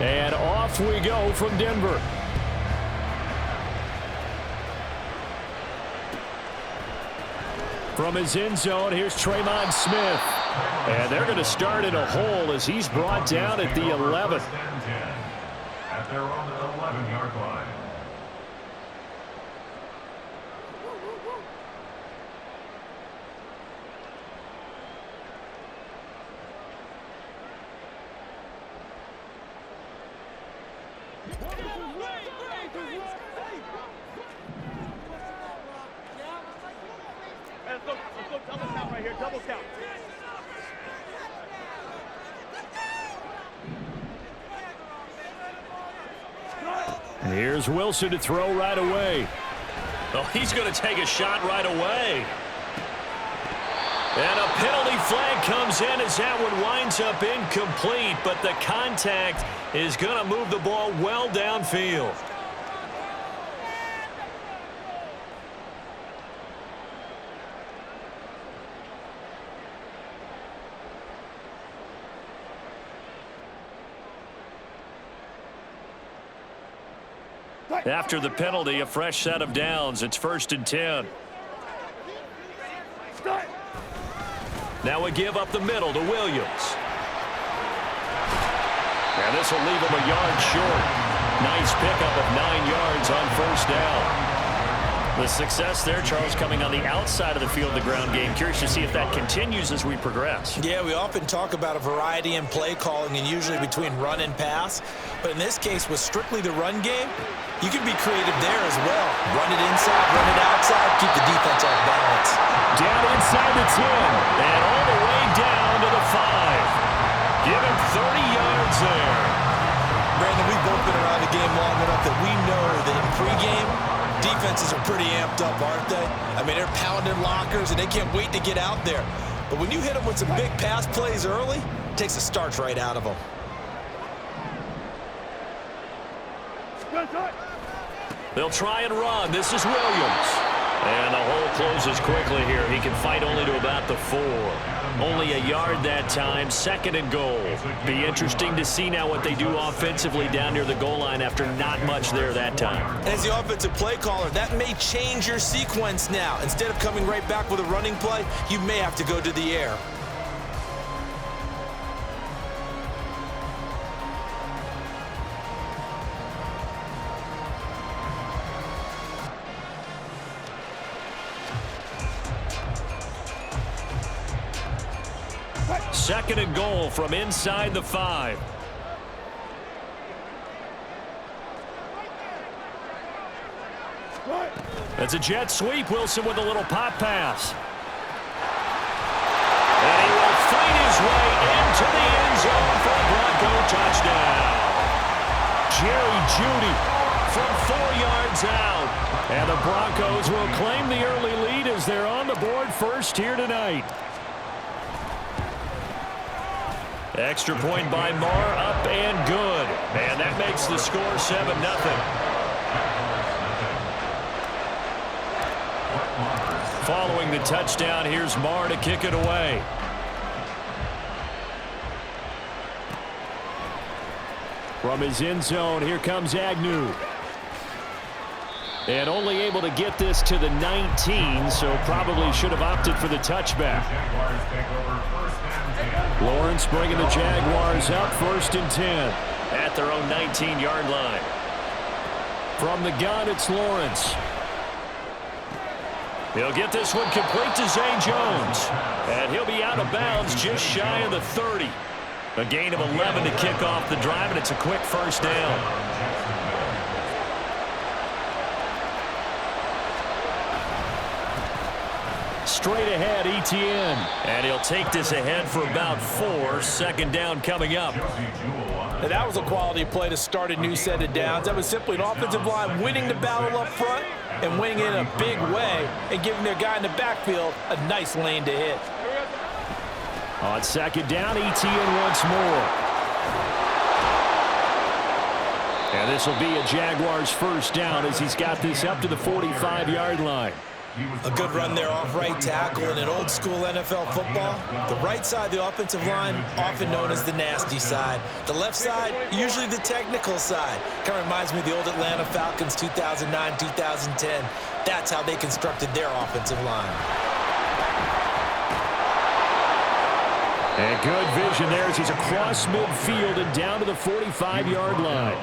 And off we go from Denver. From his end zone, here's Tremon Smith. And they're going to start in a hole as he's brought down at the 11. At their own 11-yard line. Let's go double count right here, double count. Here's Wilson to throw right away. Oh, he's going to take a shot right away. And a penalty flag comes in as that one winds up incomplete, but the contact is going to move the ball well downfield. After the penalty, a fresh set of downs. It's 1st and 10. Now we give up the middle to Williams. And this will leave him a yard short. Nice pickup of 9 yards on 1st down. The success there, Charles, coming on the outside of the field, the ground game. Curious to see if that continues as we progress. Yeah, we often talk about a variety in play calling and usually between run and pass. But in this case, with strictly the run game, you can be creative there as well. Run it inside, run it outside, keep the defense off balance. Down inside the 10, and all the way down to the 5. Give him 30 yards there. Brandon, we've both been around the game long enough that we know that in pregame, defenses are pretty amped up, aren't they? I mean, they're pounding lockers, and they can't wait to get out there. But when you hit them with some big pass plays early, it takes the starch right out of them. They'll try and run. This is Williams. And the hole closes quickly here. He can fight only to about the 4. Only a yard that time, 2nd and goal. Be interesting to see now what they do offensively down near the goal line after not much there that time. As the offensive play caller, that may change your sequence now. Instead of coming right back with a running play, you may have to go to the air. Second and goal from inside the 5. That's a jet sweep. Wilson with a little pop pass. And he will fight his way into the end zone for a Bronco touchdown. Jerry Jeudy from 4 yards out. And the Broncos will claim the early lead as they're on the board first here tonight. Extra point by Marr, up and good. And that makes the score 7-0. Following the touchdown, here's Marr to kick it away. From his end zone, here comes Agnew. And only able to get this to the 19, so probably should have opted for the touchback. Lawrence bringing the Jaguars up 1st and 10. At their own 19-yard line. From the gun, it's Lawrence. He'll get this one complete to Zay Jones. And he'll be out of bounds just shy of the 30. A gain of 11 to kick off the drive, and it's a quick 1st down. Straight ahead, Etienne. And he'll take this ahead for about 4. 2nd down coming up. And that was a quality play to start a new set of downs. That was simply an offensive line winning the battle up front and winning it in a big way and giving their guy in the backfield a nice lane to hit. On 2nd down, Etienne once more. And this will be a Jaguars 1st down as he's got this up to the 45-yard line. A good run there off right tackle in an old school NFL football. The right side, the offensive line, often known as the nasty side. The left side, usually the technical side. Kind of reminds me of the old Atlanta Falcons 2009, 2010. That's how they constructed their offensive line. And good vision there as he's across midfield and down to the 45-yard line.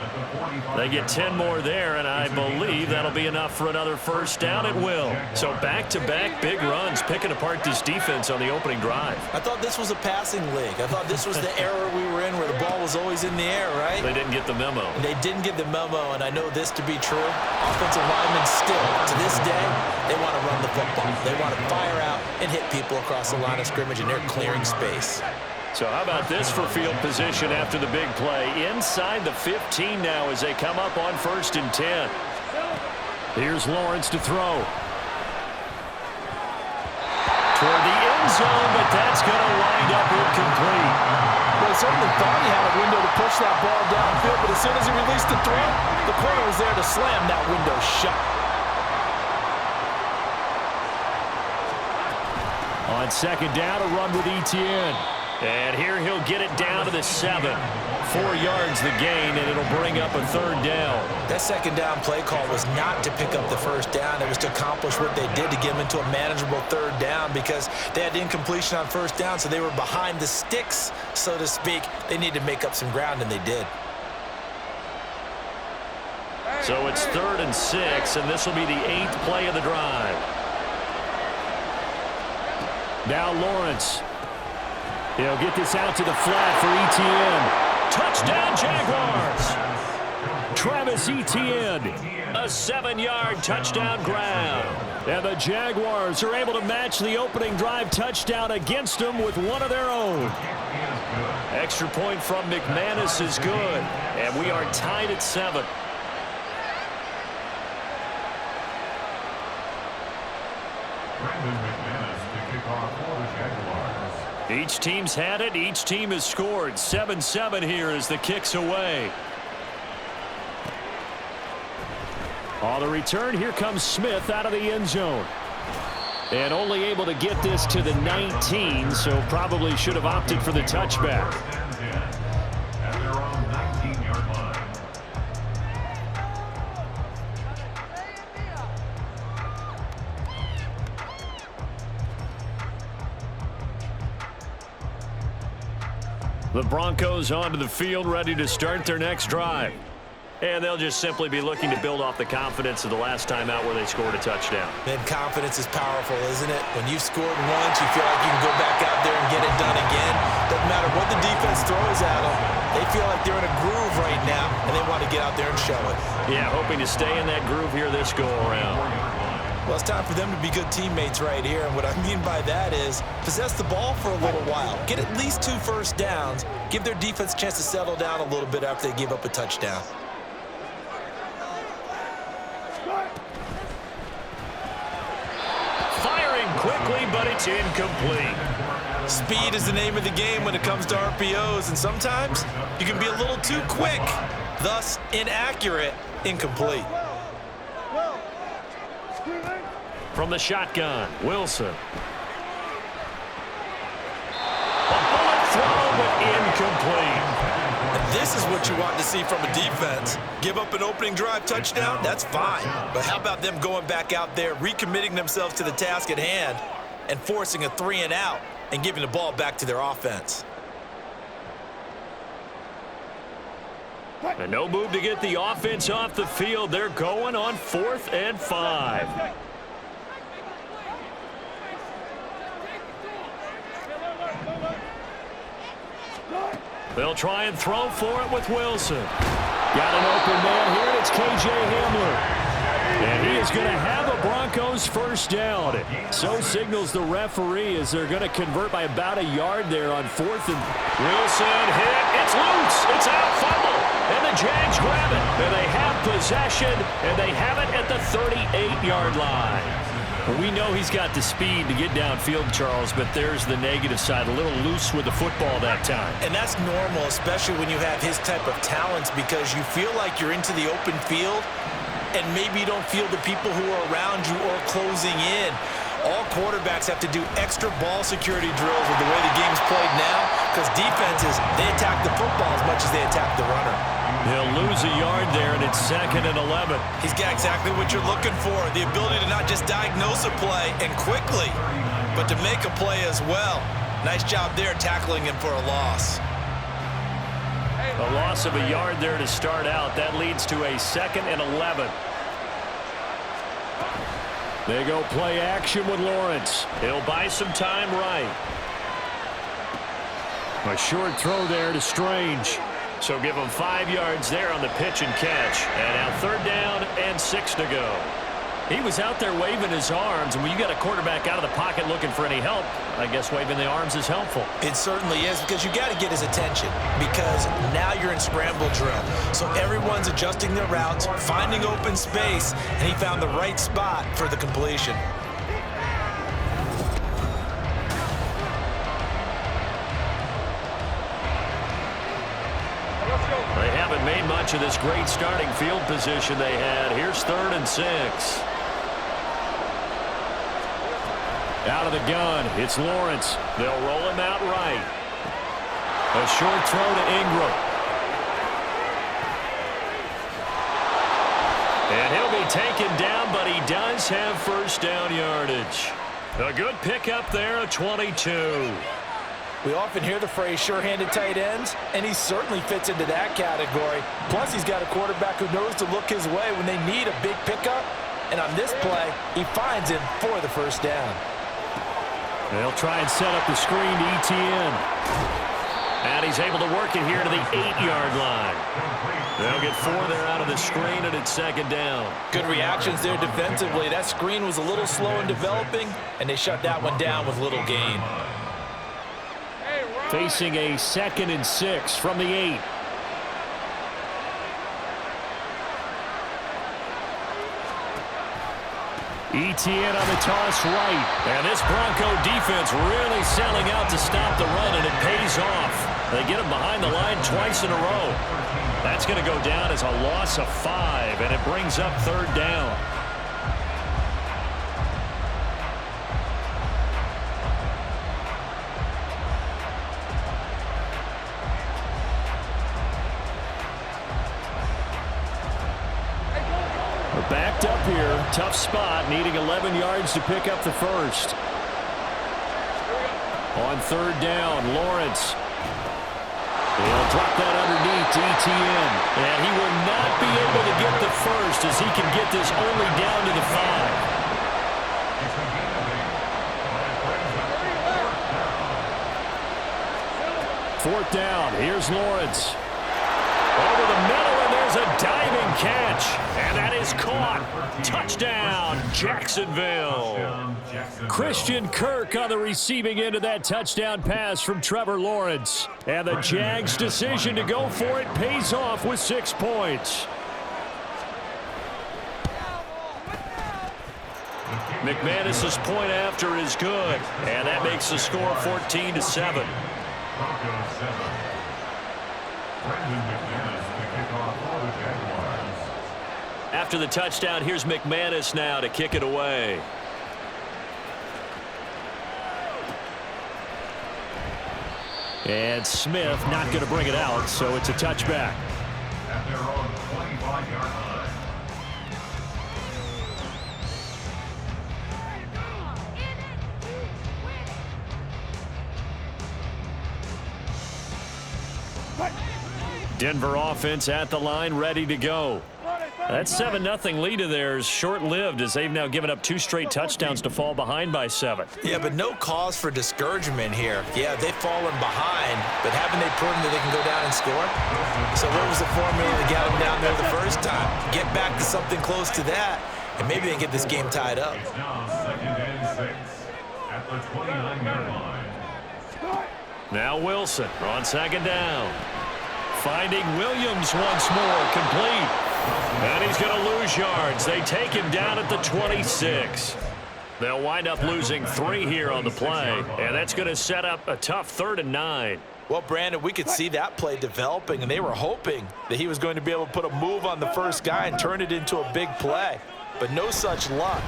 They get 10 more there, and I believe that'll be enough for another first down. It will. So back-to-back big runs, picking apart this defense on the opening drive. I thought this was a passing league. I thought this was the era we were in where the ball was always in the air, right? They didn't get the memo. And they didn't get the memo, and I know this to be true. Offensive linemen still, to this day, they want to run the football. They want to fire out and hit people across the line of scrimmage, and they're clearing space. So how about this for field position after the big play? Inside the 15 now as they come up on 1st and 10. Here's Lawrence to throw. Toward the end zone, but that's going to wind up incomplete. Well, he certainly thought he had a window to push that ball downfield, but as soon as he released the throw, the corner was there to slam that window shut. On 2nd down, a run with Etienne. And here he'll get it down to the 7. 4 yards the gain, and it'll bring up a 3rd down. That 2nd down play call was not to pick up the 1st down. It was to accomplish what they did to get them into a manageable 3rd down because they had incompletion on 1st down, so they were behind the sticks, so to speak. They needed to make up some ground, and they did. So it's 3rd and 6, and this will be the 8th play of the drive. Now Lawrence. He'll get this out to the flat for Etienne. Touchdown, Jaguars! Travis Etienne. A 7-yard touchdown grab. And the Jaguars are able to match the opening drive touchdown against them with one of their own. Extra point from McManus is good. And we are tied at 7. Each team's had it. Each team has scored. 7-7 here as the kick's away. On the return, here comes Smith out of the end zone. And only able to get this to the 19, so probably should have opted for the touchback. At their own 19-yard line. The Broncos onto the field, ready to start their next drive. And they'll just simply be looking to build off the confidence of the last time out where they scored a touchdown. Man, confidence is powerful, isn't it? When you've scored once, you feel like you can go back out there and get it done again. Doesn't matter what the defense throws at them. They feel like they're in a groove right now, and they want to get out there and show it. Yeah, hoping to stay in that groove here this go-around. Well, it's time for them to be good teammates right here, and what I mean by that is possess the ball for a little while. Get at least 2 first downs. Give their defense a chance to settle down a little bit after they give up a touchdown. Quickly, but it's incomplete. Speed is the name of the game when it comes to RPOs, and sometimes you can be a little too quick, thus inaccurate, incomplete. From the shotgun, Wilson. A bullet throw, but incomplete. And this is what you want to see from a defense. Give up an opening drive touchdown, that's fine. But how about them going back out there, recommitting themselves to the task at hand, and forcing a 3-and-out and giving the ball back to their offense? And no move to get the offense off the field. They're going on 4th and 5. They'll try and throw for it with Wilson. Got an open man here, and it's K.J. Hamler. And he is going to have a Broncos first down. So signals the referee as they're going to convert by about a yard there on 4th. And Wilson hit. It's loose. It's out. Fumble. And the Jags grab it. And they have possession. And they have it at the 38-yard line. We know he's got the speed to get downfield, Charles, but there's the negative side. A little loose with the football that time. And that's normal, especially when you have his type of talents, because you feel like you're into the open field, and maybe you don't feel the people who are around you or closing in. All quarterbacks have to do extra ball security drills with the way the game's played now, because defenses, they attack the football as much as they attack the runner. He'll lose a yard there, and it's 2nd and 11. He's got exactly what you're looking for, the ability to not just diagnose a play and quickly, but to make a play as well. Nice job there tackling him for a loss. A loss of a yard there to start out. That leads to a 2nd and 11. They go play action with Lawrence. He'll buy some time right. A short throw there to Strange. So give him 5 yards there on the pitch and catch. And now 3rd down and 6 to go. He was out there waving his arms, and when you got a quarterback out of the pocket looking for any help, I guess waving the arms is helpful. It certainly is, because you got to get his attention, because now you're in scramble drill. So everyone's adjusting their routes, finding open space, and he found the right spot for the completion. They haven't made much of this great starting field position they had. Here's 3rd and 6. Out of the gun, it's Lawrence. They'll roll him out right. A short throw to Ingram. And he'll be taken down, but he does have 1st down yardage. A good pickup there, a 22. We often hear the phrase sure-handed tight ends, and he certainly fits into that category. Plus, he's got a quarterback who knows to look his way when they need a big pickup. And on this play, he finds him for the 1st down. They'll try and set up the screen to ETN. And he's able to work it here to the 8-yard line. They'll get 4 there out of the screen, and it's 2nd down. Good reactions there defensively. That screen was a little slow in developing, and they shut that one down with little gain. Facing a 2nd and 6 from the 8. ETN on the toss right. And this Bronco defense really selling out to stop the run, and it pays off. They get him behind the line twice in a row. That's going to go down as a loss of 5, and it brings up 3rd down. Backed up here, tough spot, needing 11 yards to pick up the 1st. On 3rd down, Lawrence. He'll drop that underneath to ETN. And he will not be able to get the 1st as he can get this only down to the 5. 4th down, here's Lawrence. Over the middle, and there's a diving catch. And that is caught. Touchdown, Jacksonville. Christian Kirk on the receiving end of that touchdown pass from Trevor Lawrence. And the Jags' decision to go for it pays off with 6 points. McManus's point after is good. And that makes the score 14-7. After the touchdown, here's McManus now to kick it away. And Smith not going to bring it out, so it's a touchback. At their own 25-yard line. Denver offense at the line, ready to go. That 7-0 lead of theirs short-lived as they've now given up 2 straight touchdowns to fall behind by 7. Yeah, but no cause for discouragement here. Yeah, they've fallen behind, but haven't they proven that they can go down and score? So what was the formula that got them down there the first time? Get back to something close to that, and maybe they can get this game tied up. It's now 2nd and 6 at the 29-yard line. Now Wilson on 2nd down. Finding Williams once more, complete. And he's going to lose yards. They take him down at the 26. They'll wind up losing 3 here on the play, and that's going to set up a tough 3rd and 9. Well, Brandon, we could see that play developing, and they were hoping that he was going to be able to put a move on the first guy and turn it into a big play. But no such luck.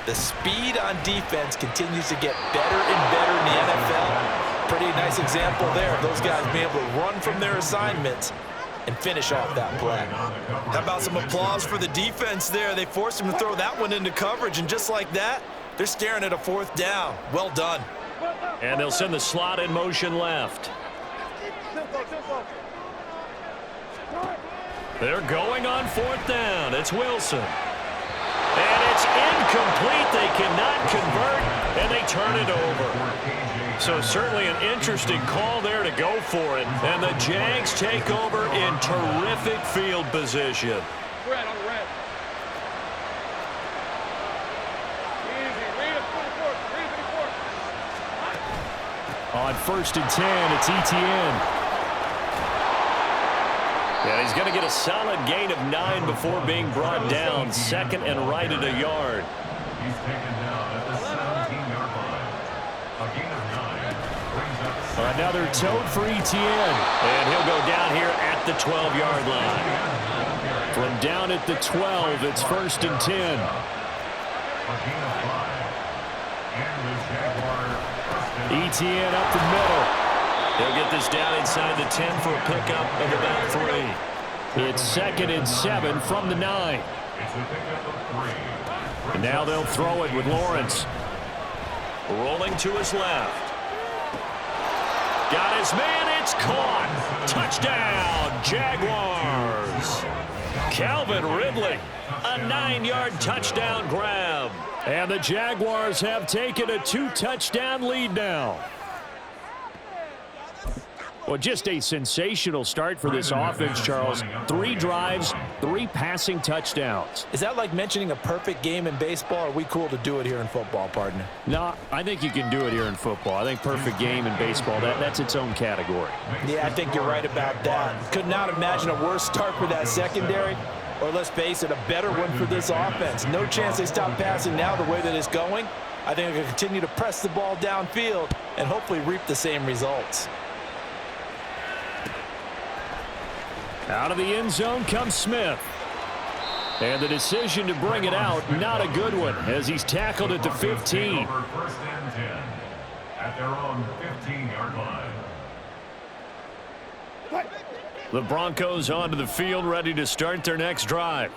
The speed on defense continues to get better and better in the NFL. Pretty nice example there of those guys being able to run from their assignments and finish off that play. How about some applause for the defense there? They forced him to throw that one into coverage, and just like that, they're staring at a fourth down. Well done. And they'll send the slot in motion left. They're going on fourth down. It's Wilson. And it's incomplete. They cannot convert, and they turn it over. So certainly an interesting call there to go for it. And the Jags take over in terrific field position. Red on the red. Easy. Read it, 24. Read it, 24. On 1st and 10, it's ETN. Yeah, he's going to get a solid gain of 9 before being brought down. Second and right at a yard. He's taken down at the 17-yard line. A gain of 9 brings up Another tote for ETN. And he'll go down here at the 12-yard line. From down at the 12, it's 1st and 10. a gain of 5. And the Jaguar ETN up the middle. He'll get this down inside the 10 for a pickup of about 3. It's 2nd and 7 from the 9. It's a pickup of 3. And now they'll throw it with Lawrence. Rolling to his left. Got his man. It's caught. Touchdown, Jaguars. Calvin Ridley, a 9-yard touchdown grab. And the Jaguars have taken a 2-touchdown lead now. Well, just a sensational start for this offense, Charles. 3 drives, 3 passing touchdowns. Is that like mentioning a perfect game in baseball? Or are we cool to do it here in football, partner? No, I think you can do it here in football. I think perfect game in baseball, that's its own category. Yeah, I think you're right about that. Could not imagine a worse start for that secondary, or let's face it, a better one for this offense. No chance they stop passing now the way that it's going. I think they'll continue to press the ball downfield and hopefully reap the same results. Out of the end zone comes Smith. And the decision to bring it out, not a good one, as he's tackled at the 15. 1st and 10 at their own 15-yard line. The Broncos onto the field, ready to start their next drive.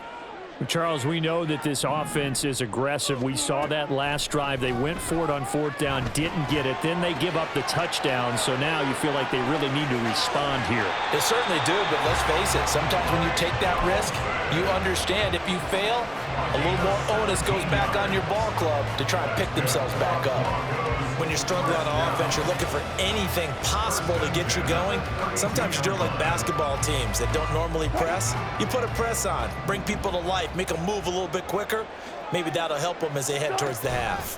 Charles, we know that this offense is aggressive. We saw that last drive. They went for it on 4th down, didn't get it. Then they give up the touchdown. So now you feel like they really need to respond here. They certainly do, but let's face it. Sometimes when you take that risk, you understand if you fail, a little more onus goes back on your ball club to try and pick themselves back up. When you're struggling on offense, you're looking for anything possible to get you going. Sometimes you do it like basketball teams that don't normally press. You put a press on, bring people to life, make them move a little bit quicker. Maybe that'll help them as they head towards the half.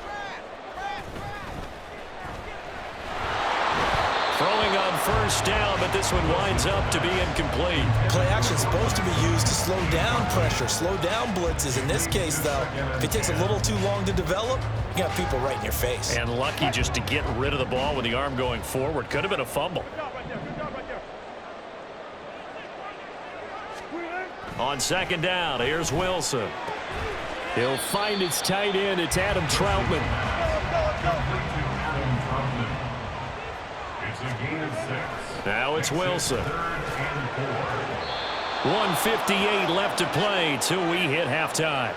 Throwing on 1st down, but this one winds up to be incomplete. Play action's supposed to be used to slow down pressure, slow down blitzes. In this case, though, if it takes a little too long to develop, you got people right in your face. And lucky just to get rid of the ball with the arm going forward. Could have been a fumble. On 2nd down, here's Wilson. He'll find its tight end. It's Adam Troutman. It's a gain of 6. Now it's Wilson. 3rd and 4. 1:58 left to play till we hit halftime.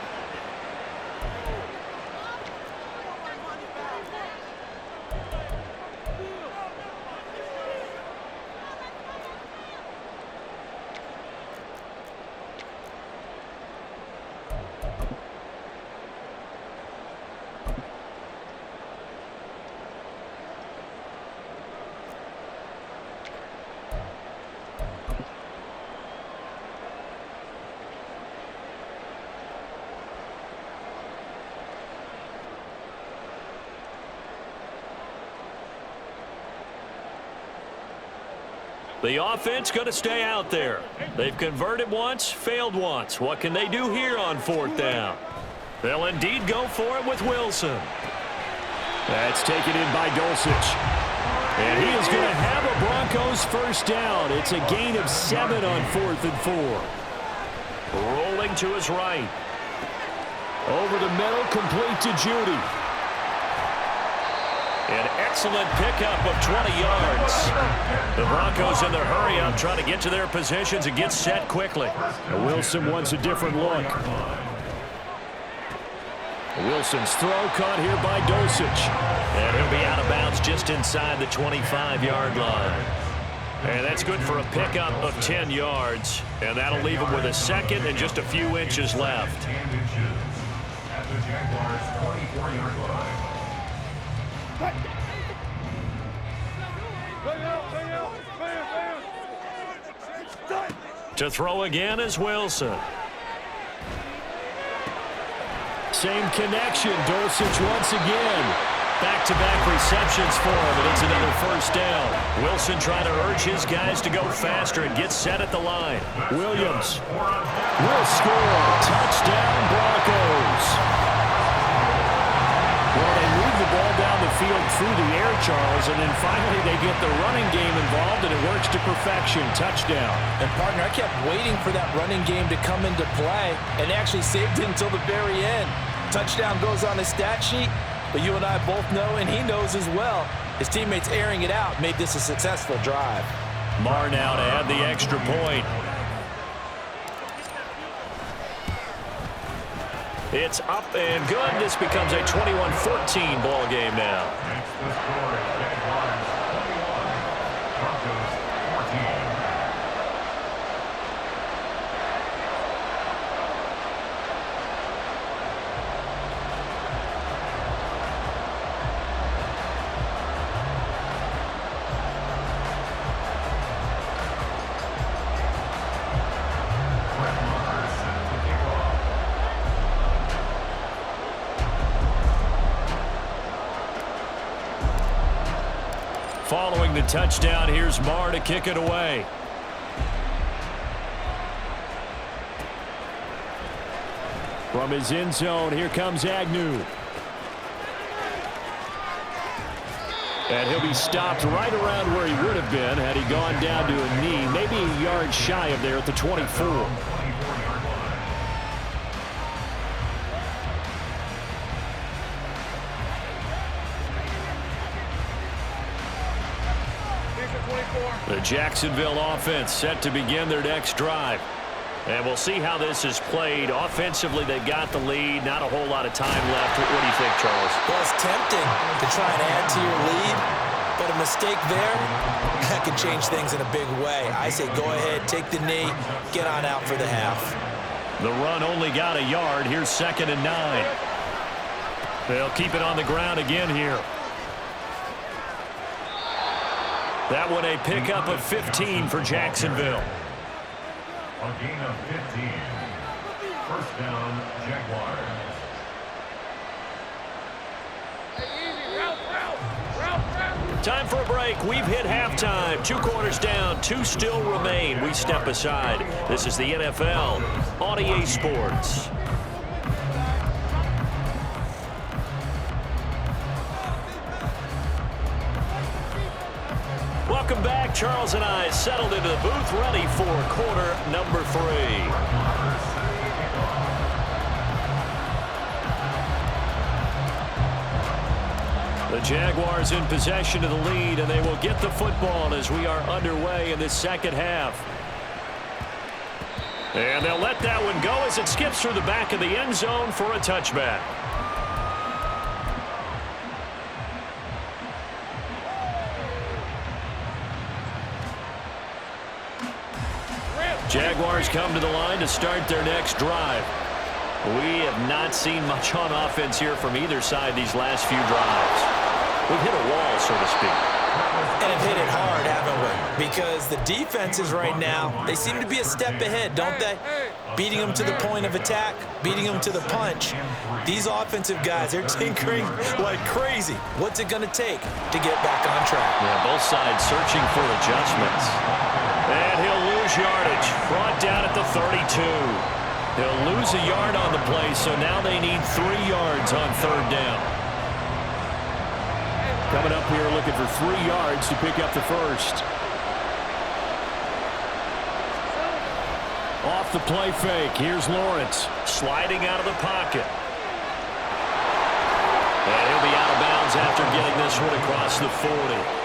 The offense going to stay out there. They've converted once, failed once. What can they do here on 4th down? They'll indeed go for it with Wilson. That's taken in by Dulcich. And he is going to have a Broncos first down. It's a gain of 7 on 4th and 4. Rolling to his right. Over the middle, complete to Judy. An excellent pickup of 20 yards. The Broncos in their hurry up, trying to get to their positions and get set quickly. And Wilson wants a different look. Wilson's throw caught here by Dulcich. And he'll be out of bounds just inside the 25-yard line. And that's good for a pickup of 10 yards. And that'll leave him with a second and just a few inches left. At the Jaguars' 24-yard line. To throw again is Wilson. Same connection. Dulcich once again. Back-to-back receptions for him, and it's another first down. Wilson trying to urge his guys to go faster and get set at the line. Williams will score. Touchdown, Broncos. Well, they move the ball down the field through the air, Charles, and then finally they get the running game involved, and it works to perfection. Touchdown. And, partner, I kept waiting for that running game to come into play and actually saved it until the very end. Touchdown goes on the stat sheet, but you and I both know, and he knows as well, his teammates airing it out made this a successful drive. Marr now to add the extra point. It's up and good. This becomes a 21-14 ball game now. Next, the score is Jaguars 21, Broncos 14. Following the touchdown, here's Marr to kick it away. From his end zone, here comes Agnew. And he'll be stopped right around where he would have been had he gone down to a knee, maybe a yard shy of there at the 24. The Jacksonville offense set to begin their next drive. And we'll see how this is played. Offensively, they've got the lead. Not a whole lot of time left. What do you think, Charles? Well, it's tempting to try and add to your lead, but a mistake there, that can change things in a big way. I say go ahead, take the knee, get on out for the half. The run only got a yard. Here's 2nd and 9. They'll keep it on the ground again here. That one a pickup of 15 for Jacksonville. A gain of 15. First down, Jaguars. Time for a break. We've hit halftime. 2 quarters down. 2 still remain. We step aside. This is the NFL on EA Sports. Welcome back. Charles and I settled into the booth, ready for quarter number 3. The Jaguars in possession of the lead, and they will get the football as we are underway in this second half. And they'll let that one go as it skips through the back of the end zone for a touchback. Jaguars come to the line to start their next drive. We have not seen much on offense here from either side these last few drives. We've hit a wall, so to speak. And have hit it hard, haven't we? Because the defenses right now, they seem to be a step ahead, don't they? Beating them to the point of attack, beating them to the punch. These offensive guys, they're tinkering like crazy. What's it going to take to get back on track? Yeah, both sides searching for adjustments. And he'll lose yardage. Brought down at the 32. He'll lose a yard on the play, so now they need 3 yards on 3rd down. Coming up here looking for 3 yards to pick up the first. Off the play fake. Here's Lawrence. Sliding out of the pocket. And he'll be out of bounds after getting this one across the 40.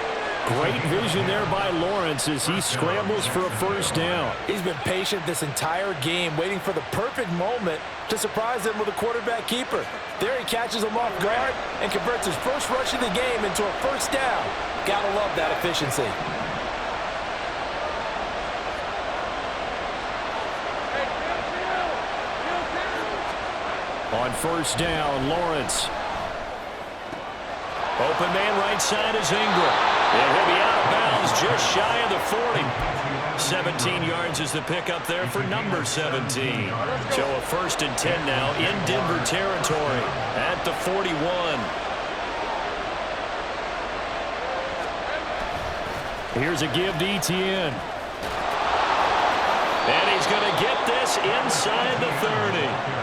Great vision there by Lawrence as he scrambles for a first down. He's been patient this entire game, waiting for the perfect moment to surprise them with a quarterback keeper. There he catches him off guard and converts his first rush of the game into a first down. Gotta love that efficiency. On first down, Lawrence. Open man right side is Ingram. And he'll be out of bounds just shy of the 40. 17 yards is the pickup there for number 17. So a 1st and 10 now in Denver territory at the 41. Here's a give to Etienne. And he's going to get this inside the 30.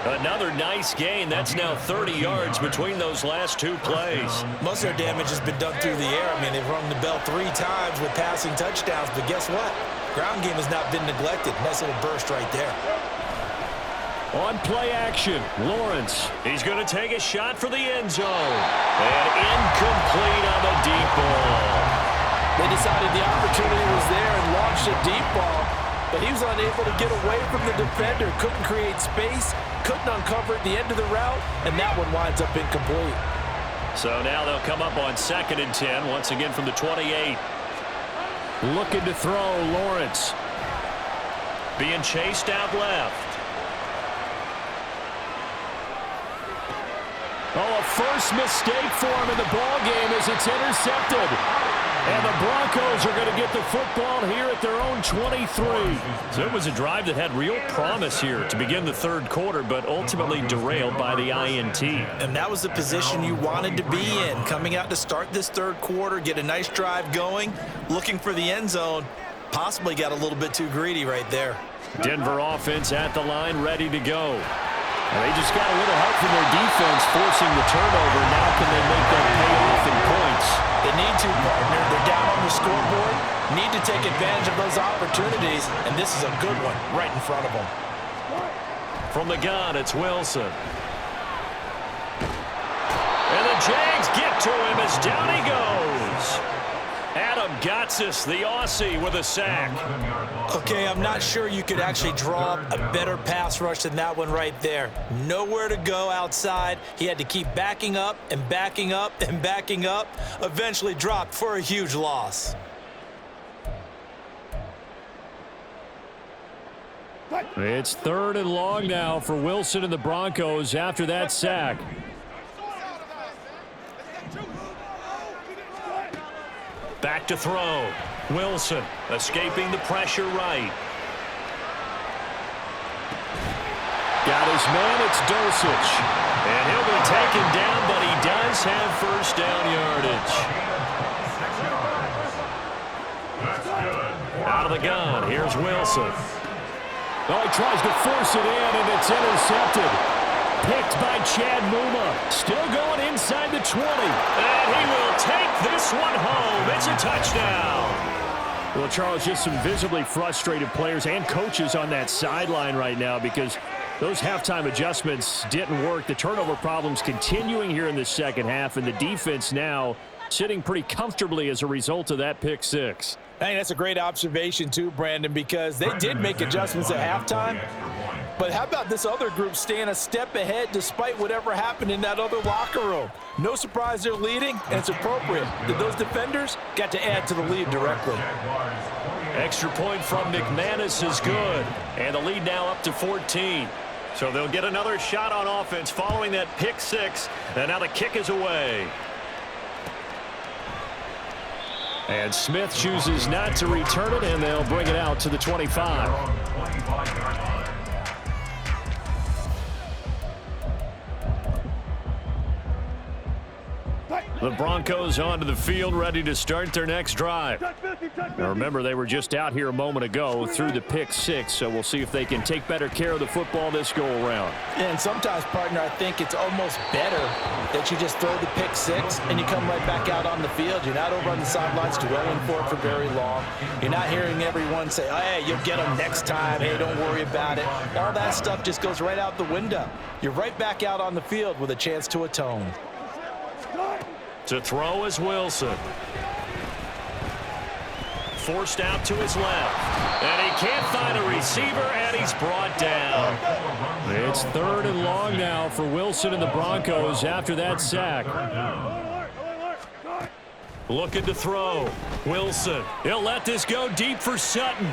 Another nice gain. That's now 30 yards between those last 2 plays. Most of their damage has been done through the air. I mean, they've rung the bell 3 times with passing touchdowns, but guess what? Ground game has not been neglected. Nice little burst right there. On play action, Lawrence. He's going to take a shot for the end zone. And incomplete on the deep ball. They decided the opportunity was there and launched a deep ball, but he was unable to get away from the defender. Couldn't create space, couldn't uncover at the end of the route, and that one winds up incomplete. So now they'll come up on 2nd and 10, once again from the 28. Looking to throw, Lawrence. Being chased out left. Oh, a first mistake for him in the ball game as it's intercepted. And the Broncos are going to get the football here at their own 23. So it was a drive that had real promise here to begin the 3rd quarter, but ultimately derailed by the INT. And that was the position you wanted to be in. Coming out to start this 3rd quarter, get a nice drive going, looking for the end zone. Possibly got a little bit too greedy right there. Denver offense at the line, ready to go. And they just got a little help from their defense forcing the turnover. Now can they make that pay off in points? They need to, partner. They're down on the scoreboard. Need to take advantage of those opportunities, and this is a good one right in front of them. From the gun, it's Wilson. And the Jags get to him as down he goes. Adam Gotsis, the Aussie, with a sack. Okay, I'm not sure you could actually draw up a better pass rush than that one right there. Nowhere to go outside. He had to keep backing up and backing up and backing up. Eventually dropped for a huge loss. It's 3rd and long now for Wilson and the Broncos after that sack. Back to throw. Wilson escaping the pressure right. Got his man, it's Dosich. And he'll be taken down, but he does have first down yardage. Out of the gun, here's Wilson. Oh, he tries to force it in, and it's intercepted. Picked by Chad Muma. Still going inside the 20. And he will take this one home. It's a touchdown. Well, Charles, just some visibly frustrated players and coaches on that sideline right now because those halftime adjustments didn't work. The turnover problems continuing here in the 2nd half, and the defense now sitting pretty comfortably as a result of that pick 6. I think that's a great observation too, Brandon, because they did make adjustments at halftime. But how about this other group staying a step ahead despite whatever happened in that other locker room? No surprise they're leading, and it's appropriate that those defenders got to add to the lead directly. Extra point from McManus is good. And the lead now up to 14. So they'll get another shot on offense following that pick 6. And now the kick is away. And Smith chooses not to return it, and they'll bring it out to the 25. The Broncos onto the field, ready to start their next drive. Now remember, they were just out here a moment ago through the pick six, so we'll see if they can take better care of the football this go-around. Yeah, and sometimes, partner, I think it's almost better that you just throw the pick six and you come right back out on the field. You're not over on the sidelines dwelling for it for very long. You're not hearing everyone say, oh, hey, you'll get them next time. Hey, don't worry about it. All that stuff just goes right out the window. You're right back out on the field with a chance to atone. To throw is Wilson. Forced out to his left. And he can't find a receiver, and he's brought down. It's 3rd and long now for Wilson and the Broncos after that sack. Looking to throw. Wilson. He'll let this go deep for Sutton.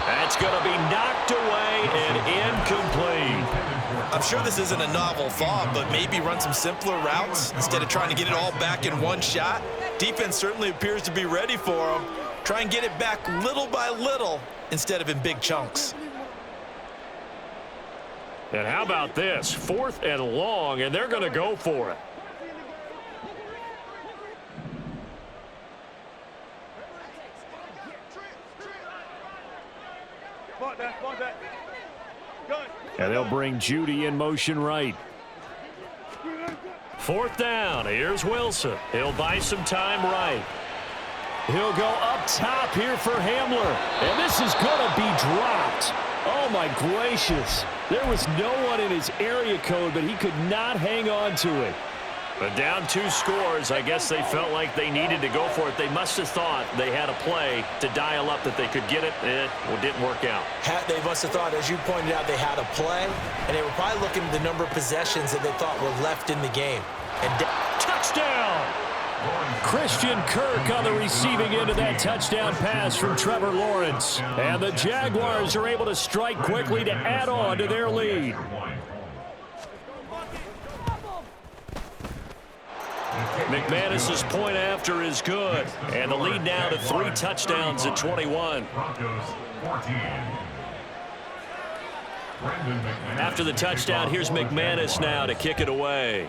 That's going to be knocked away and incomplete. I'm sure this isn't a novel thought, but maybe run some simpler routes instead of trying to get it all back in one shot. Defense certainly appears to be ready for them. Try and get it back little by little instead of in big chunks. And how about this? 4th and long, and they're going to go for it. And they'll bring Judy in motion right. 4th down. Here's Wilson. He'll buy some time right. He'll go up top here for Hamler. And this is going to be dropped. Oh, my gracious. There was no one in his area code, but he could not hang on to it. But down 2 scores, I guess they felt like they needed to go for it. They must have thought they had a play to dial up that they could get it. It didn't work out. They must have thought, as you pointed out, they had a play, and they were probably looking at the number of possessions that they thought were left in the game. And touchdown! Christian Kirk on the receiving end of that touchdown pass from Trevor Lawrence. And the Jaguars are able to strike quickly to add on to their lead. McManus's point after is good. And the lead now to 3 touchdowns at 21. After the touchdown, here's McManus now to kick it away.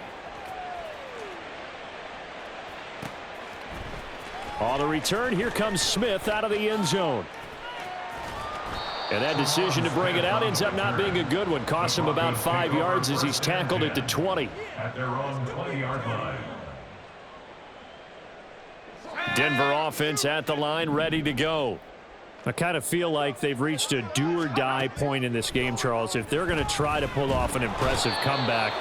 On the return, here comes Smith out of the end zone. And that decision to bring it out ends up not being a good one. Costs him about 5 yards as he's tackled at the 20. At their own 20-yard line. Denver offense at the line, ready to go. I kind of feel like they've reached a do-or-die point in this game, Charles. If they're going to try to pull off an impressive comeback,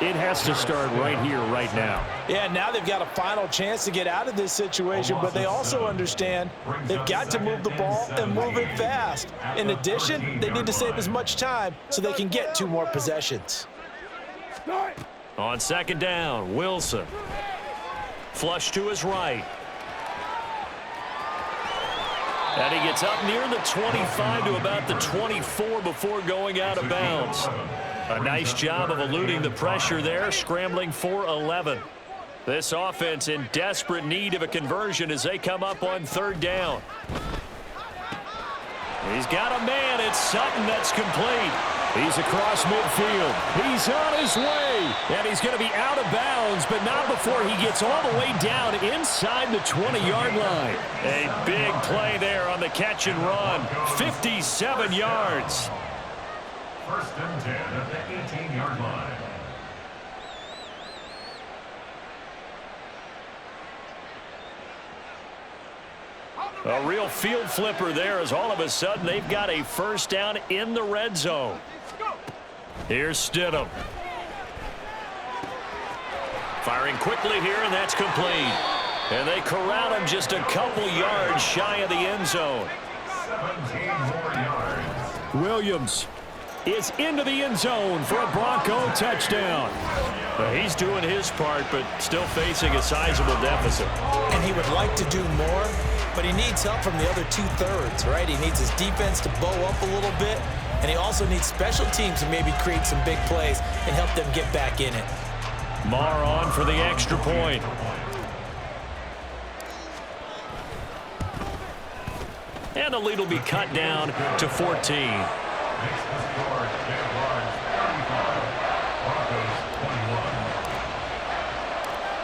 it has to start right here, right now. Yeah, now they've got a final chance to get out of this situation, but they also understand they've got to move the ball and move it fast. In addition, they need to save as much time so they can get 2 more possessions. On 2nd down, Wilson. Flush to his right. And he gets up near the 25 to about the 24 before going out of bounds. A nice job of eluding the pressure there, scrambling for 11. This offense in desperate need of a conversion as they come up on 3rd down. He's got a man. It's Sutton that's complete. He's across midfield. He's on his way. And he's going to be out of bounds, but not before he gets all the way down inside the 20-yard line. A big play there on the catch and run. 57 yards. 1st and 10 at the 18-yard line. A real field flipper there as all of a sudden they've got a 1st down in the red zone. Here's Stidham. Firing quickly here, and that's complete. And they corral him just a couple yards shy of the end zone. 17 more yards. Williams is into the end zone for a Bronco touchdown. He's doing his part, but still facing a sizable deficit. And he would like to do more, but he needs help from the other 2/3, right? He needs his defense to bow up a little bit, and he also needs special teams to maybe create some big plays and help them get back in it. Marr on for the extra point. And the lead will be cut down to 14. Makes the score Jaguars 35, Broncos 21.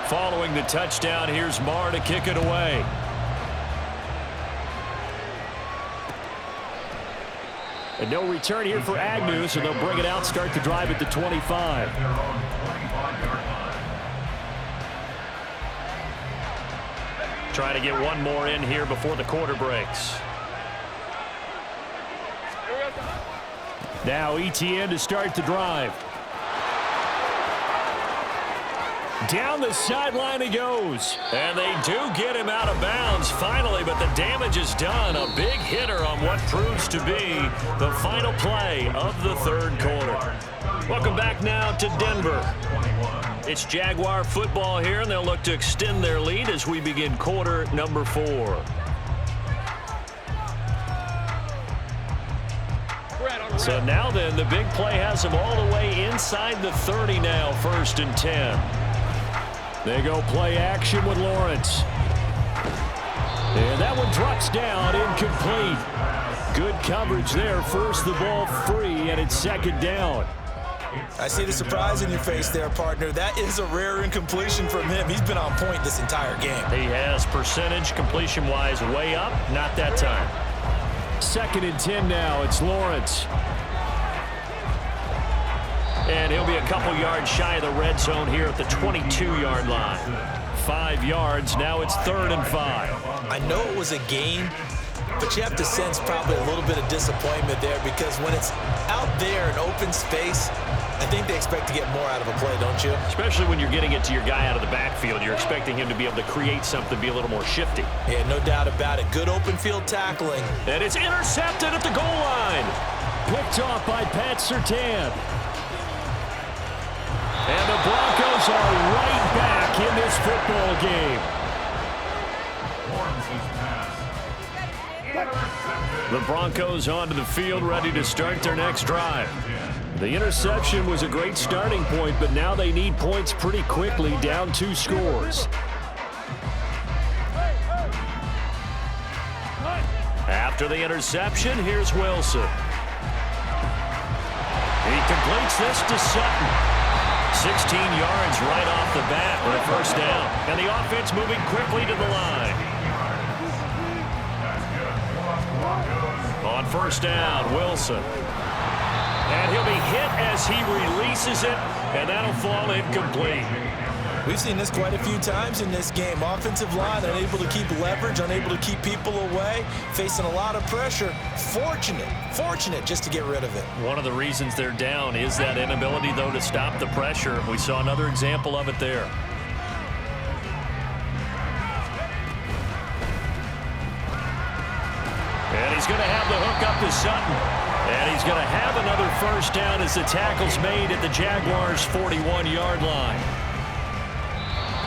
Following the touchdown, here's Marr to kick it away. And no return here for Agnew, so they'll bring it out, start the drive at the 25. Trying to get one more in here before the quarter breaks. Now ETN to start the drive. Down the sideline he goes. And they do get him out of bounds finally, but the damage is done. A big hitter on what proves to be the final play of the third quarter. Welcome back now to Denver. It's Jaguar football here, and they'll look to extend their lead as we begin quarter number 4. So now then, the big play has them all the way inside the 30 now, 1st and 10. They go play action with Lawrence. And that one drops down, incomplete. Good coverage there, forced the ball free, and it's 2nd down. I see the surprise in your face there, partner. That is a rare incompletion from him. He's been on point this entire game. He has percentage completion-wise way up, not that time. 2nd and 10 now. It's Lawrence. And he'll be a couple yards shy of the red zone here at the 22-yard line. 5 yards. Now it's 3rd and 5. I know it was a gain, but you have to sense probably a little bit of disappointment there because when it's out there in open space, I think they expect to get more out of a play, don't you? Especially when you're getting it to your guy out of the backfield. You're expecting him to be able to create something, be a little more shifty. Yeah, no doubt about it. Good open field tackling. And it's intercepted at the goal line. Picked off by Pat Surtain. And the Broncos are right back in this football game. The Broncos onto the field, ready to start their next drive. The interception was a great starting point, but now they need points pretty quickly, down 2 scores. After the interception, here's Wilson. He completes this to Sutton. 16 yards right off the bat with a 1st down. And the offense moving quickly to the line. On 1st down, Wilson. And he'll be hit as he releases it, and that'll fall incomplete. We've seen this quite a few times in this game. Offensive line unable to keep leverage, unable to keep people away, facing a lot of pressure. Fortunate just to get rid of it. One of the reasons they're down is that inability, though, to stop the pressure. We saw another example of it there. And he's going to have the hook up to Sutton. And he's going to have another 1st down as the tackle's made at the Jaguars' 41-yard line.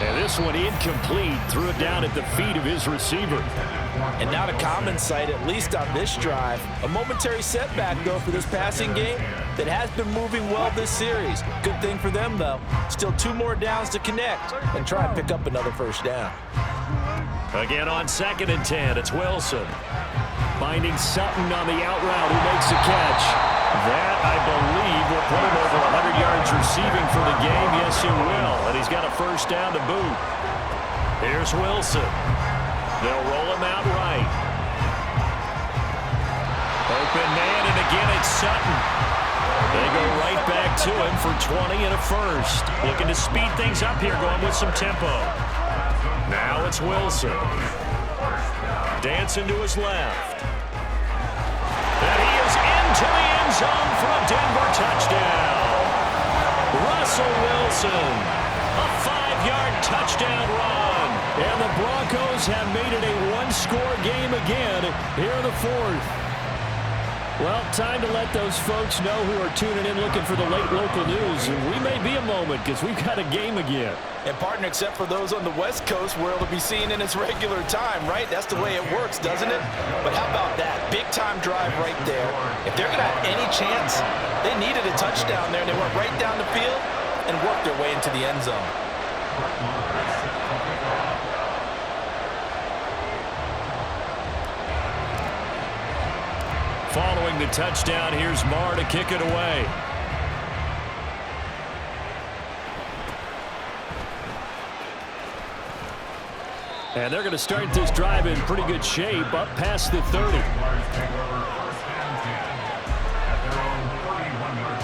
And this one incomplete. Threw it down at the feet of his receiver. And not a common sight, at least on this drive. A momentary setback, though, for this passing game that has been moving well this series. Good thing for them, though. Still 2 more downs to connect and try and pick up another 1st down. Again on 2nd and 10, it's Wilson. Finding Sutton on the out route, who makes a catch. That, I believe, will put him over 100 yards receiving for the game. Yes, it will. And he's got a 1st down to boot. Here's Wilson. They'll roll him out right. Open man, and again it's Sutton. They go right back to him for 20 and a 1st. Looking to speed things up here, going with some tempo. Now it's Wilson. Dancing to his left. And he is into the end zone for a Denver touchdown. Russell Wilson, a 5-yard touchdown run. And the Broncos have made it a 1-score game again here in the 4th. Well, time to let those folks know who are tuning in looking for the late local news. And we may be a moment because we've got a game again. And, partner, except for those on the West Coast where it'll be seen in its regular time, right? That's the way it works, doesn't it? But how about that? Big-time drive right there. If they're going to have any chance, they needed a touchdown there, and they went right down the field and worked their way into the end zone. Following the touchdown, here's Marr to kick it away. And they're going to start this drive in pretty good shape, up past the 30. Jaguars take over first and 10 at their own 31-yard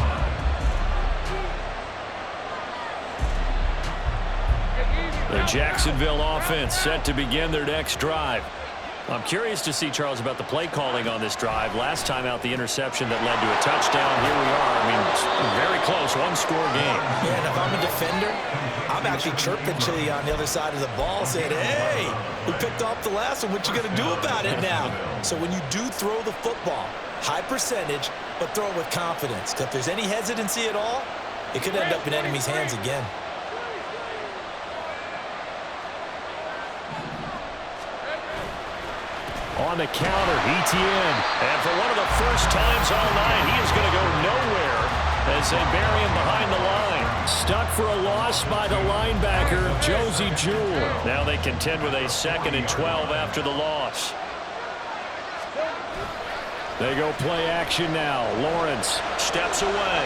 line. The Jacksonville offense set to begin their next drive. I'm curious to see, Charles, about the play calling on this drive. Last time out, the interception that led to a touchdown. Here we are. I mean, it's very close, one-score game. Yeah, and if I'm a defender, I'm actually chirping Chili on the other side of the ball saying, hey, we picked off the last one. What you going to do about it now? So when you do throw the football, high percentage, but throw it with confidence. Because if there's any hesitancy at all, it could end up in enemy's hands again. On the counter, Etienne. And for one of the first times all night, he is going to go nowhere as they bury him behind the line. Stuck for a loss by the linebacker, Josie Jewell. Now they contend with a 2nd and 12 after the loss. They go play action now. Lawrence steps away.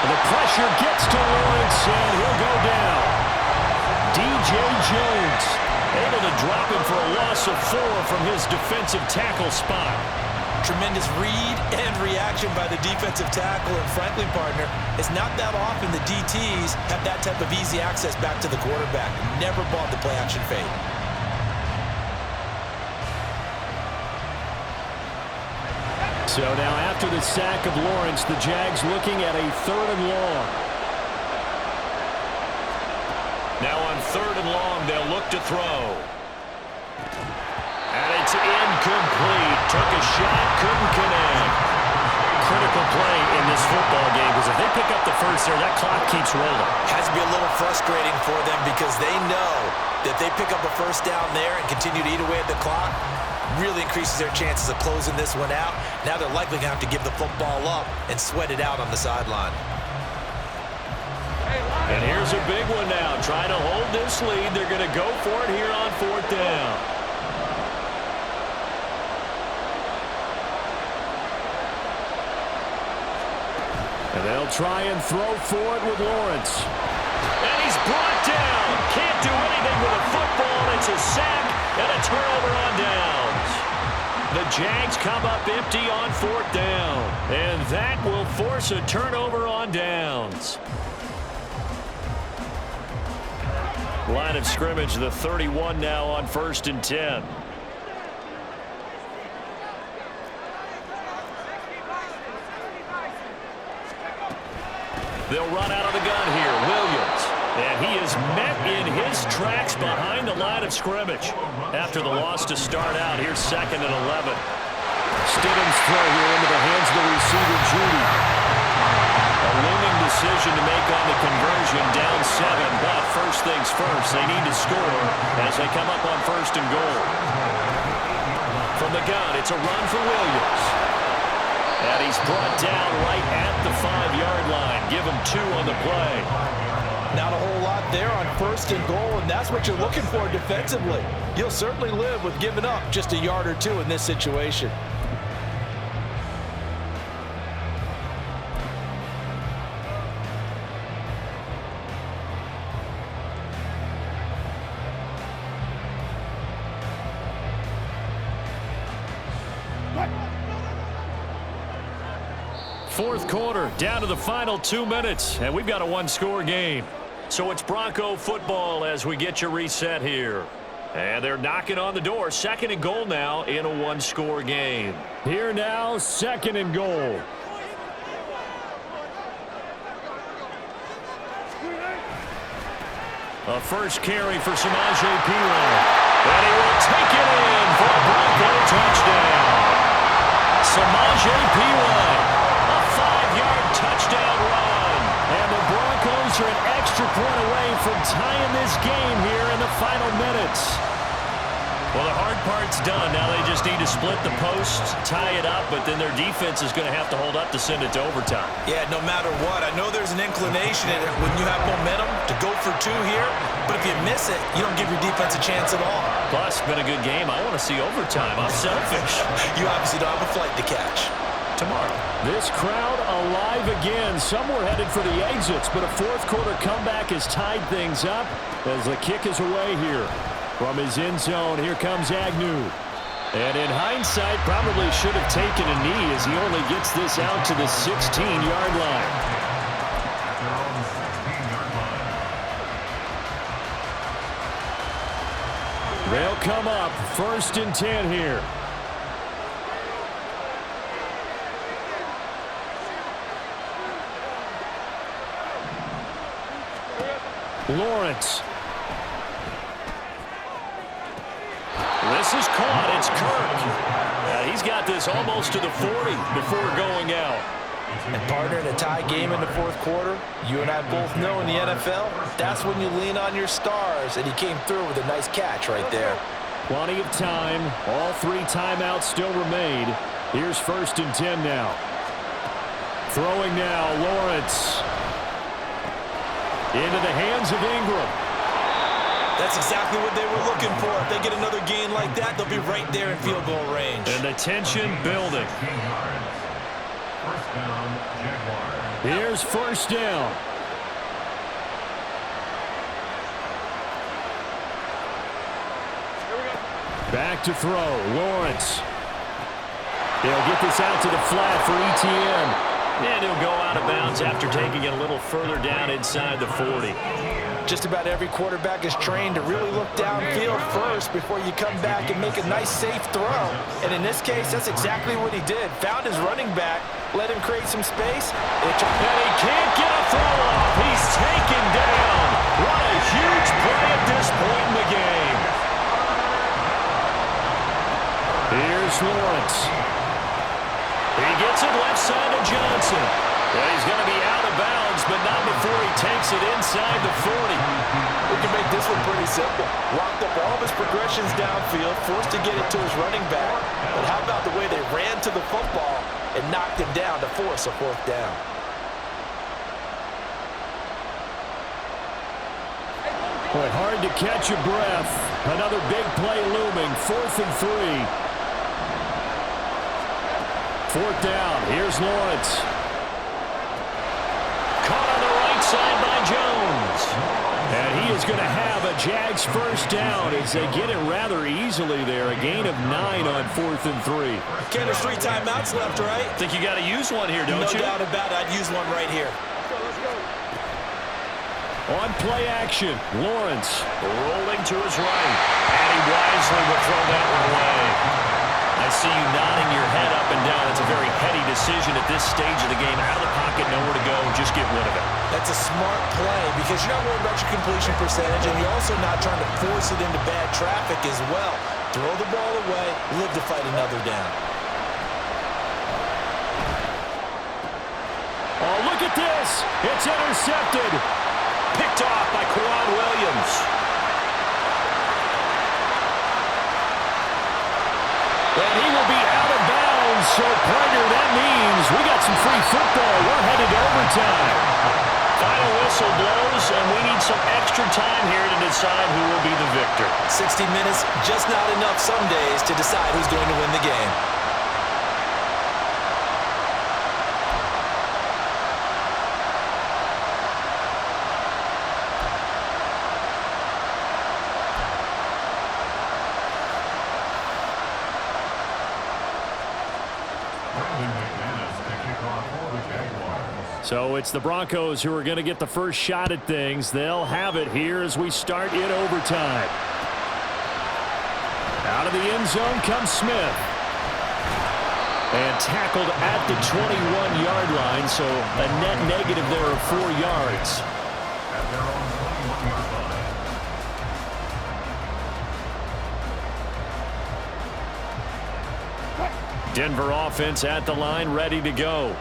The pressure gets to Lawrence, and he'll go down. DJ Jones able to drop him for a loss of 4 from his defensive tackle spot. Tremendous read and reaction by the defensive tackle, and frankly, partner, it's not that often the DTs have that type of easy access back to the quarterback. Never bought the play action fade. So now after the sack of Lawrence, the Jags looking at a 3rd and long. Now on 3rd and long, they'll look to throw. And it's incomplete. Took a shot, couldn't connect. Critical play in this football game, because if they pick up the first there, that clock keeps rolling. Has to be a little frustrating for them because they know that they pick up a first down there and continue to eat away at the clock, really increases their chances of closing this one out. Now they're likely going to have to give the football up and sweat it out on the sideline. And here's a big one now. Trying to hold this lead. They're going to go for it here on 4th down. And they'll try and throw for it with Lawrence. And he's brought down. Can't do anything with a football. It's a sack and a turnover on downs. The Jags come up empty on 4th down. And that will force a turnover on downs. Line of scrimmage, the 31 now on 1st and 10. They'll run out of the gun here. Williams. And he is met in his tracks behind the line of scrimmage. After the loss to start out, here's 2nd and 11. Stidham's throw here into the hands of the receiver, Judy. A looming decision to make on the conversion, down 7. But first things first, they need to score as they come up on 1st and goal. From the gun, it's a run for Williams. And he's brought down right at the 5-yard line. Give him 2 on the play. Not a whole lot there on 1st and goal, and that's what you're looking for defensively. You'll certainly live with giving up just a yard or 2 in this situation. Fourth quarter, down to the final 2 minutes, and we've got a 1-score game. So it's Bronco football as we get your reset here. And they're knocking on the door. 2nd and goal now in a 1-score game. Here now, 2nd and goal. A first carry for Samaje Perine. And he will take it in for a Bronco touchdown. Samaje Perine. Touchdown run. And the Broncos are an extra point away from tying this game here in the final minutes. Well, the hard part's done. Now they just need to split the posts, tie it up, but then their defense is going to have to hold up to send it to overtime. Yeah, no matter what. I know there's an inclination in it when you have momentum to go for 2 here, but if you miss it, you don't give your defense a chance at all. Plus, it's been a good game. I want to see overtime. I'm selfish. You obviously don't have a flight to catch. tomorrow. This crowd alive again. Some were headed for the exits, but a fourth quarter comeback has tied things up as the kick is away here. From his end zone, here comes Agnew. And in hindsight, probably should have taken a knee as he only gets this out to the 16-yard line. They'll come up 1st and 10 here. Lawrence. This is caught. It's Kirk. He's got this almost to the 40 before going out. And partner, in a tie game in the fourth quarter, you and I both know in the NFL, that's when you lean on your stars, and he came through with a nice catch right there. Plenty of time. All 3 timeouts still remain. Here's 1st and 10 now. Throwing now, Lawrence. Into the hands of Ingram. That's exactly what they were looking for. If they get another gain like that, they'll be right there in field goal range. And the tension building. Here's 1st down. Back to throw. Lawrence. They'll get this out to the flat for ETN. And he'll go out of bounds after taking it a little further down inside the 40. Just about every quarterback is trained to really look downfield first before you come back and make a nice, safe throw. And in this case, that's exactly what he did. Found his running back, let him create some space. And he can't get a throw off. He's taken down. What a huge play at this point in the game. Here's Lawrence. He gets it left side of Johnson. And he's going to be out of bounds, but not before he takes it inside the 40. We can make this one pretty simple. Locked up all of his progressions downfield, forced to get it to his running back. But how about the way they ran to the football and knocked him down to force a 4th down? Boy, hard to catch your breath. Another big play looming. 4th and 3. 4th down. Here's Lawrence. Caught on the right side by Jones. And he is going to have a Jags 1st down as they get it rather easily there. A gain of 9 on 4th and 3. Ken, there's 3 timeouts left, right? Think you got to use one here, don't you? No doubt about it. I'd use one right here. On play action, Lawrence rolling to his right. And he wisely will throw that one away. I see you nodding your head up and down. It's a very heady decision at this stage of the game. Out of the pocket, nowhere to go. Just get rid of it. That's a smart play because you're not worried about your completion percentage, and you're also not trying to force it into bad traffic as well. Throw the ball away, live to fight another down. Oh, look at this. It's intercepted. Picked off by Quad Williams. And he will be out of bounds. So, partner, that means we got some free football. We're headed to overtime. Final whistle blows, and we need some extra time here to decide who will be the victor. 60 minutes, just not enough some days to decide who's going to win the game. So it's the Broncos who are going to get the first shot at things. They'll have it here as we start in overtime. Out of the end zone comes Smith. And tackled at the 21-yard line, so a net negative there of 4 yards. At their own 21-yard line. Denver offense at the line, ready to go.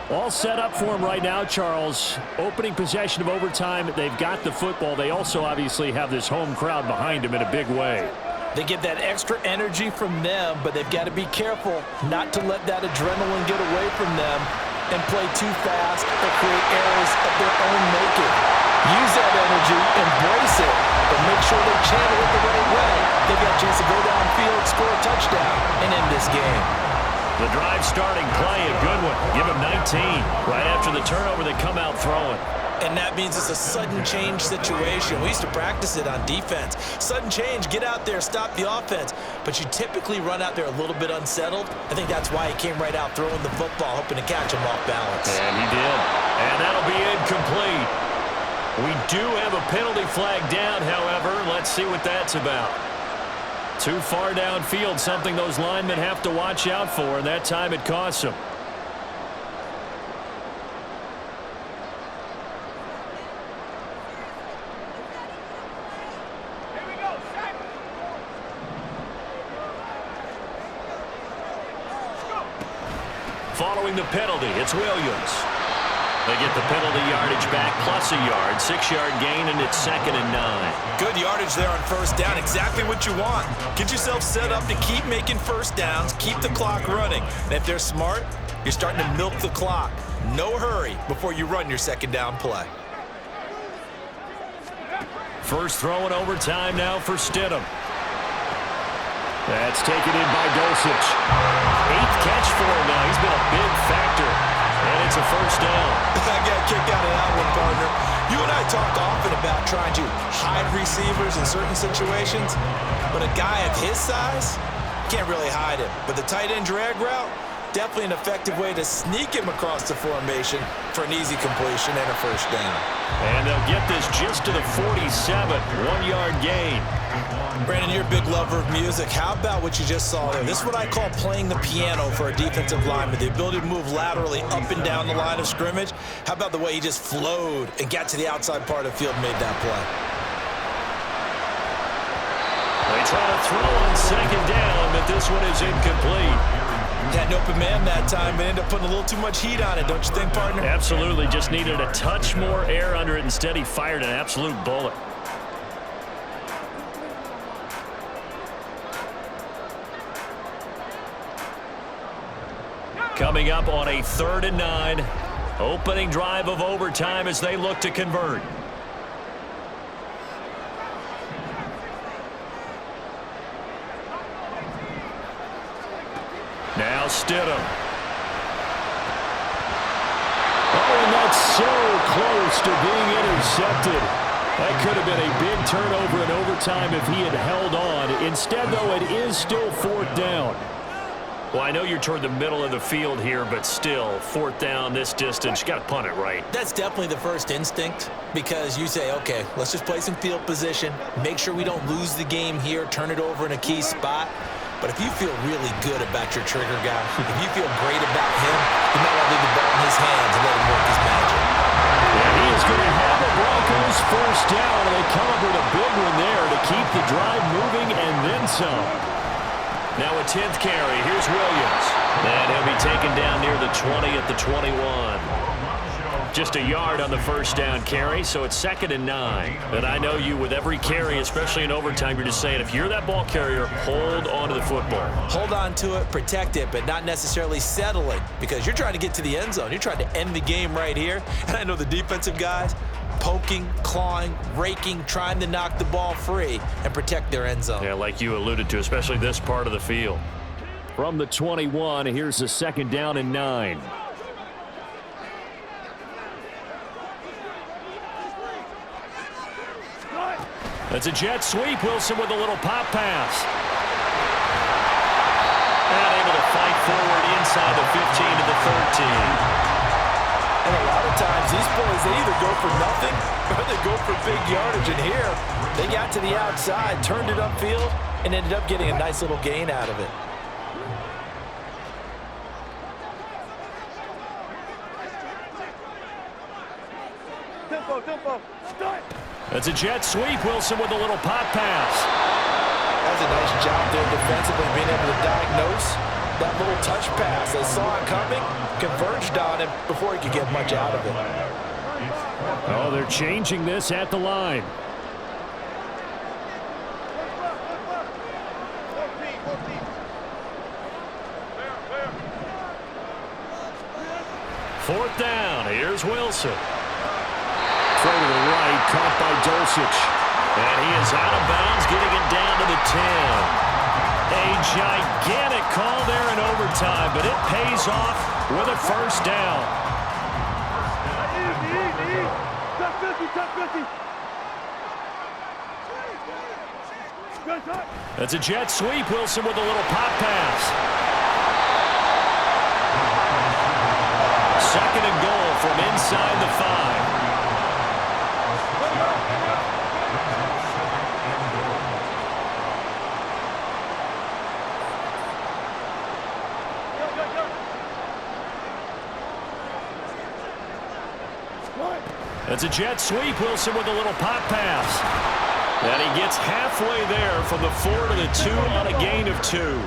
All set up for him right now, Charles. Opening possession of overtime. They've got the football. They also obviously have this home crowd behind them in a big way. They get that extra energy from them, but they've got to be careful not to let that adrenaline get away from them and play too fast or create errors of their own making. Use that energy, embrace it, but make sure they channel it the right way. They've got a chance to go downfield, score a touchdown, and end this game. The drive starting play, a good one. Give him 19. Right after the turnover, they come out throwing. And that means it's a sudden change situation. We used to practice it on defense. Sudden change, get out there, stop the offense. But you typically run out there a little bit unsettled. I think that's why he came right out throwing the football, hoping to catch him off balance. And he did. And that'll be incomplete. We do have a penalty flag down, however. Let's see what that's about. Too far downfield, something those linemen have to watch out for, and that time it costs them. Following the penalty, it's Williams. They get the penalty yardage back plus a yard. 6-yard gain, and it's 2nd and 9. Good yardage there on first down. Exactly what you want. Get yourself set up to keep making first downs, keep the clock running. And if they're smart, you're starting to milk the clock. No hurry before you run your second down play. First throw in overtime now for Stidham. That's taken in by Dulcich. 8th catch for him now. He's been a big factor. And it's a first down. I got kicked out of that one, partner. You and I talk often about trying to hide receivers in certain situations, but a guy of his size can't really hide him. But the tight end drag route, definitely an effective way to sneak him across the formation for an easy completion and a first down. And they'll get this just to the 47, 1-yard gain. Brandon, you're a big lover of music. How about what you just saw there? This is what I call playing the piano for a defensive lineman, the ability to move laterally up and down the line of scrimmage. How about the way he just flowed and got to the outside part of the field and made that play? They try to throw on 2nd down, but this one is incomplete. Had an open man that time, but ended up putting a little too much heat on it, don't you think, partner? Absolutely. Just needed a touch more air under it. Instead, he fired an absolute bullet. Coming up on a 3rd and 9. Opening drive of overtime as they look to convert. Now Stidham. Oh, and that's so close to being intercepted. That could have been a big turnover in overtime if he had held on. Instead, though, it is still 4th down. Well, I know you're toward the middle of the field here, but still, 4th down this distance, you got to punt it right. That's definitely the first instinct, because you say, okay, let's just play some field position, make sure we don't lose the game here, turn it over in a key spot. But if you feel really good about your trigger guy, if you feel great about him, you might want to leave the ball in his hands and let him work his magic. And he is going to have the Broncos first down, and they come up with a big one there to keep the drive moving and then some. Now a 10th carry. Here's Williams. And he'll be taken down near the 20 at the 21. Just a yard on the first down carry, so it's 2nd and 9. And I know you, with every carry, especially in overtime, you're just saying, if you're that ball carrier, hold on to the football. Hold on to it, protect it, but not necessarily settle it, because you're trying to get to the end zone. You're trying to end the game right here. And I know the defensive guys poking, clawing, raking, trying to knock the ball free and protect their end zone. Yeah, like you alluded to, especially this part of the field. From the 21, here's the 2nd down and 9. That's a jet sweep. Wilson with a little pop pass. And able to fight forward inside the 15 to the 13. And a lot of times, these plays, they either go for nothing or they go for big yardage. And here, they got to the outside, turned it upfield, and ended up getting a nice little gain out of it. Tempo. Start. That's a jet sweep. Wilson with a little pop pass. That's a nice job there defensively, being able to diagnose that little touch pass. They saw it coming, converged on him before he could get much out of it. Oh, they're changing this at the line. 14. Clear. 4th down. Here's Wilson. Throw to the right, caught by Dulcich. And he is out of bounds, getting it down to the 10. A gigantic call there in overtime, but it pays off with a first down. Easy. Tough 50. Good touch. It's a jet sweep. Wilson with a little pop pass. Second and goal from inside the 5. It's a jet sweep. Wilson with a little pop pass. And he gets halfway there from the 4 to the 2 on a gain of 2.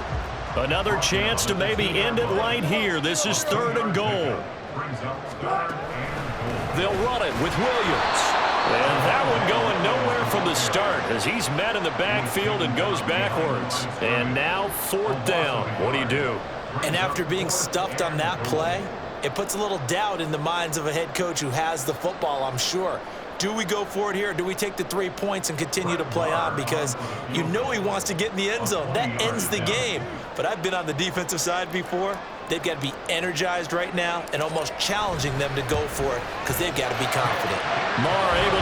Another chance to maybe end it right here. This is 3rd and goal. They'll run it with Williams. And that one going nowhere from the start as he's met in the backfield and goes backwards. And now 4th down. What do? And after being stuffed on that play, it puts a little doubt in the minds of a head coach who has the football, I'm sure. Do we go for it here, or do we take the 3 points and continue to play on? Because you know he wants to get in the end zone. That ends the game. But I've been on the defensive side before. They've got to be energized right now and almost challenging them to go for it because they've got to be confident. Moore able